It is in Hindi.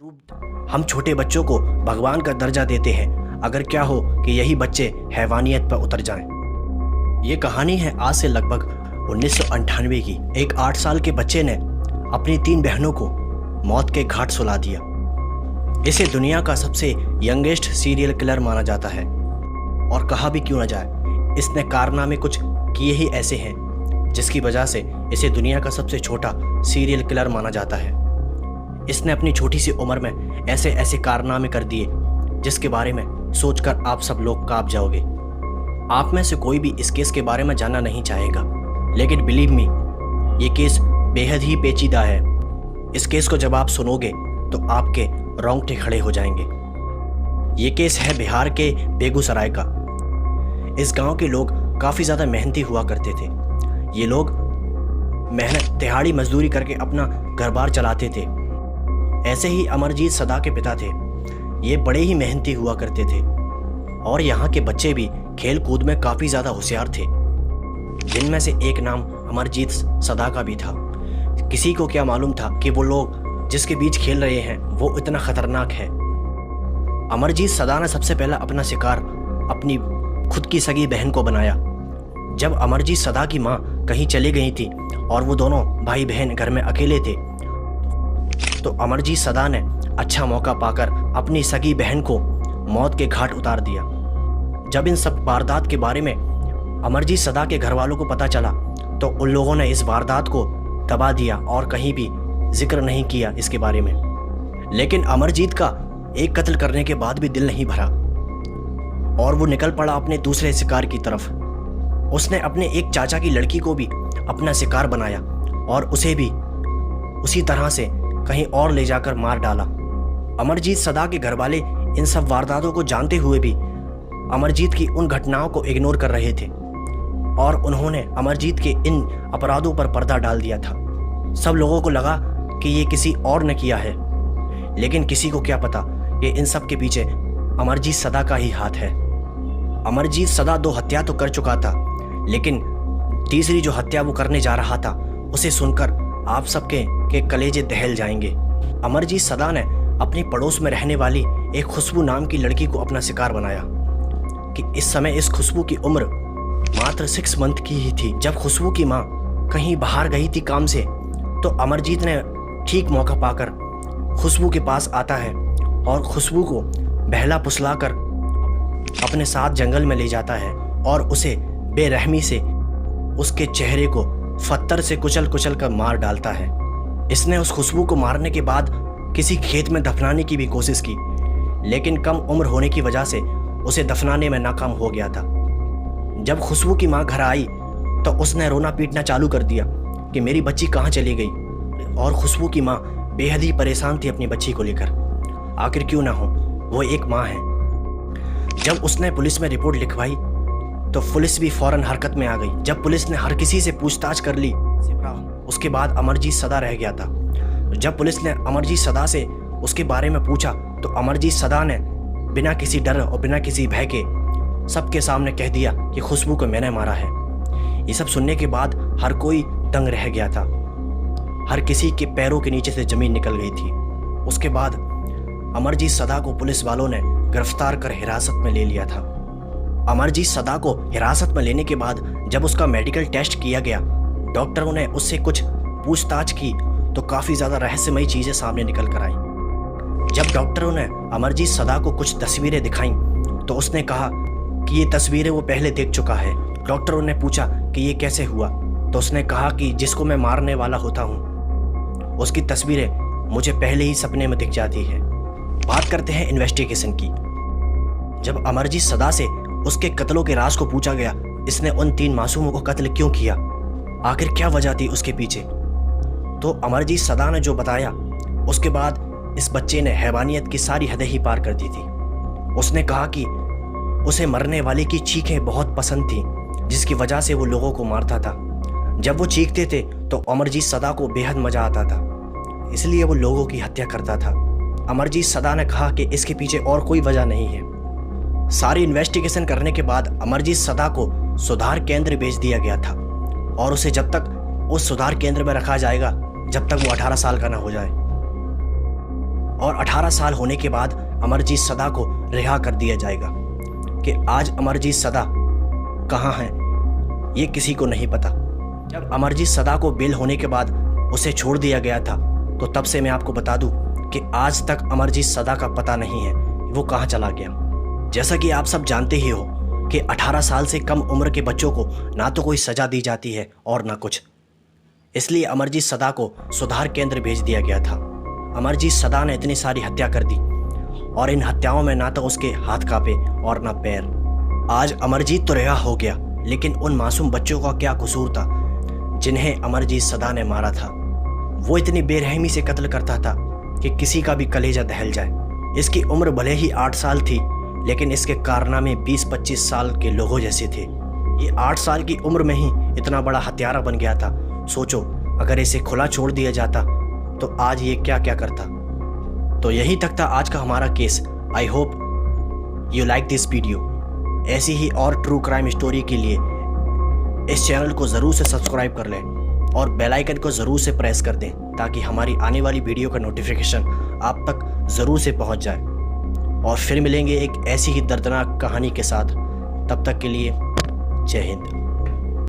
रूप हम छोटे बच्चों को भगवान का दर्जा देते हैं, अगर क्या हो कि यही बच्चे हैवानियत पर उतर जाएं। ये कहानी है आज से लगभग 1998 की। एक 8 साल के बच्चे ने अपनी 3 बहनों को मौत के घाट सुला दिया। इसे दुनिया का सबसे यंगेस्ट सीरियल किलर माना जाता है, और कहा भी क्यों न जाए, इसने कारनामे कुछ किए ही ऐसे हैं जिसकी वजह से इसे दुनिया का सबसे छोटा सीरियल किलर माना जाता है। इसने अपनी छोटी सी उम्र में ऐसे ऐसे कारनामे कर दिए जिसके बारे में सोचकर आप सब लोग कांप जाओगे। आप में से कोई भी इस केस के बारे में जानना नहीं चाहेगा, लेकिन बिलीव मी, ये केस बेहद ही पेचीदा है। इस केस को जब आप सुनोगे तो आपके रोंगटे खड़े हो जाएंगे। ये केस है बिहार के बेगूसराय का। इस गांव के लोग काफ़ी ज़्यादा मेहनती हुआ करते थे। ये लोग मेहनत दिहाड़ी मजदूरी करके अपना घर बार चलाते थे। ऐसे ही अमरजीत सदा के पिता थे। ये बड़े ही मेहनती हुआ करते थे, और यहाँ के बच्चे भी खेल कूद में काफ़ी ज़्यादा होशियार थे, जिनमें से एक नाम अमरजीत सदा का भी था। किसी को क्या मालूम था कि वो लोग जिसके बीच खेल रहे हैं वो इतना खतरनाक है। अमरजीत सदा ने सबसे पहला अपना शिकार अपनी खुद की सगी बहन को बनाया। जब अमरजीत सदा की माँ कहीं चली गई थी और वो दोनों भाई बहन घर में अकेले थे, तो अमरजीत सदा ने अच्छा मौका पाकर अपनी सगी बहन को मौत के घाट उतार दिया। जब इन सब वारदात के बारे में अमरजीत सदा के घर वालों को पता चला, तो उन लोगों ने इस वारदात को दबा दिया और कहीं भी जिक्र नहीं किया इसके बारे में। लेकिन अमरजीत का एक कत्ल करने के बाद भी दिल नहीं भरा, और वो निकल पड़ा अपने दूसरे शिकार की तरफ। उसने अपने एक चाचा की लड़की को भी अपना शिकार बनाया और उसे भी उसी तरह से कहीं और ले जाकर मार डाला। अमरजीत सदा के घरवाले इन सब वारदातों को जानते हुए भी अमरजीत की उन घटनाओं को इग्नोर कर रहे थे, और उन्होंने अमरजीत के इन अपराधों पर पर्दा डाल दिया था। सब लोगों को लगा कि ये किसी और ने किया है, लेकिन किसी को क्या पता कि इन सब के पीछे अमरजीत सदा का ही हाथ है। अमरजीत सदा 2 हत्या तो कर चुका था, लेकिन तीसरी जो हत्या वो करने जा रहा था, उसे सुनकर आप सबके कलेजे दहल जाएंगे। अमरजीत सदा ने अपने पड़ोस में रहने वाली एक खुशबू नाम की लड़की को अपना शिकार बनाया कि इस समय इस खुशबू की उम्र मात्र 6 मंथ की ही थी। जब खुशबू की माँ कहीं बाहर गई थी काम से, तो अमरजीत ने ठीक मौका पाकर खुशबू के पास आता है और खुशबू को बहला फुसलाकर अपने साथ जंगल में ले जाता है और उसे बेरहमी से उसके चेहरे को पत्थर से कुचल कुचल कर मार डालता है। इसने उस खुशबू को मारने के बाद किसी खेत में दफनाने की भी कोशिश की, लेकिन कम उम्र होने की वजह से उसे दफनाने में नाकाम हो गया था। जब खुशबू की माँ घर आई, तो उसने रोना पीटना चालू कर दिया कि मेरी बच्ची कहाँ चली गई। और खुशबू की माँ बेहद ही परेशान थी अपनी बच्ची को लेकर। आखिर क्यों ना हो, वो एक माँ है। जब उसने पुलिस में रिपोर्ट लिखवाई, तो पुलिस भी फौरन हरकत में आ गई। जब पुलिस ने हर किसी से पूछताछ कर ली, उसके बाद अमरजीत सदा रह गया था। जब पुलिस ने अमरजीत सदा से उसके बारे में पूछा, तो अमरजीत सदा ने बिना किसी डर और बिना किसी भय के सबके सामने कह दिया कि खुशबू को मैंने मारा है। ये सब सुनने के बाद हर कोई दंग रह गया था। हर किसी के पैरों के नीचे से जमीन निकल गई थी। उसके बाद अमरजीत सदा को पुलिस वालों ने गिरफ्तार कर हिरासत में ले लिया था। अमरजीत सदा को हिरासत में लेने के बाद जब उसका मेडिकल टेस्ट किया गया, डॉक्टरों ने उससे कुछ पूछताछ की, तो काफ़ी ज़्यादा रहस्यमयी चीज़ें सामने निकल कर आईं। जब डॉक्टरों ने अमरजीत सदा को कुछ तस्वीरें दिखाईं, तो उसने कहा कि ये तस्वीरें वो पहले देख चुका है। डॉक्टरों ने पूछा कि ये कैसे हुआ, तो उसने कहा कि जिसको मैं मारने वाला होता हूँ, उसकी तस्वीरें मुझे पहले ही सपने में दिख जाती है। बात करते हैं इन्वेस्टिगेशन की। जब अमरजीत सदा से उसके कत्लों के राज को पूछा गया, इसने उन 3 मासूमों को कत्ल क्यों किया, आखिर क्या वजह थी उसके पीछे, तो अमरजीत सदा ने जो बताया, उसके बाद इस बच्चे ने हैवानियत की सारी हदें ही पार कर दी थी। उसने कहा कि उसे मरने वाले की चीखें बहुत पसंद थी, जिसकी वजह से वो लोगों को मारता था। जब वो चीखते थे तो अमरजीत सदा को बेहद मजा आता था, इसलिए वो लोगों की हत्या करता था। अमरजीत सदा ने कहा कि इसके पीछे और कोई वजह नहीं है। सारी इन्वेस्टिगेशन करने के बाद अमरजीत सदा को सुधार केंद्र भेज दिया गया था, और उसे जब तक उस सुधार केंद्र में रखा जाएगा जब तक वो 18 साल का ना हो जाए। और 18 साल होने के बाद अमरजीत सदा को रिहा कर दिया जाएगा। कि आज अमरजीत सदा कहाँ हैं ये किसी को नहीं पता। जब अमरजीत सदा को बेल होने के बाद उसे छोड़ दिया गया था, तो तब से मैं आपको बता दूं कि आज तक अमरजीत सदा का पता नहीं है वो कहाँ चला गया। जैसा कि आप सब जानते ही हो कि 18 साल से कम उम्र के बच्चों को ना तो कोई सज़ा दी जाती है और ना कुछ, इसलिए अमरजीत सदा को सुधार केंद्र भेज दिया गया था। अमरजीत सदा ने इतनी सारी हत्या कर दी और इन हत्याओं में ना तो उसके हाथ कांपे और ना पैर। आज अमरजीत तो रिहा हो गया, लेकिन उन मासूम बच्चों का क्या कसूर था जिन्हें अमरजीत सदा ने मारा था। वो इतनी बेरहमी से कत्ल करता था कि किसी का भी कलेजा दहल जाए। इसकी उम्र भले ही 8 साल थी, लेकिन इसके कारनामे 20-25 साल के लोगों जैसे थे। ये 8 साल की उम्र में ही इतना बड़ा हत्यारा बन गया था। सोचो, अगर इसे खुला छोड़ दिया जाता तो आज ये क्या क्या करता। तो यही तक था आज का हमारा case. I hope you like this video. ऐसी ही और ट्रू क्राइम स्टोरी के लिए इस चैनल को ज़रूर से सब्सक्राइब कर लें और बेल आइकन को ज़रूर से प्रेस कर दें, ताकि हमारी आने वाली वीडियो का नोटिफिकेशन आप तक ज़रूर से पहुंच जाए। और फिर मिलेंगे एक ऐसी ही दर्दनाक कहानी के साथ। तब तक के लिए जय हिंद।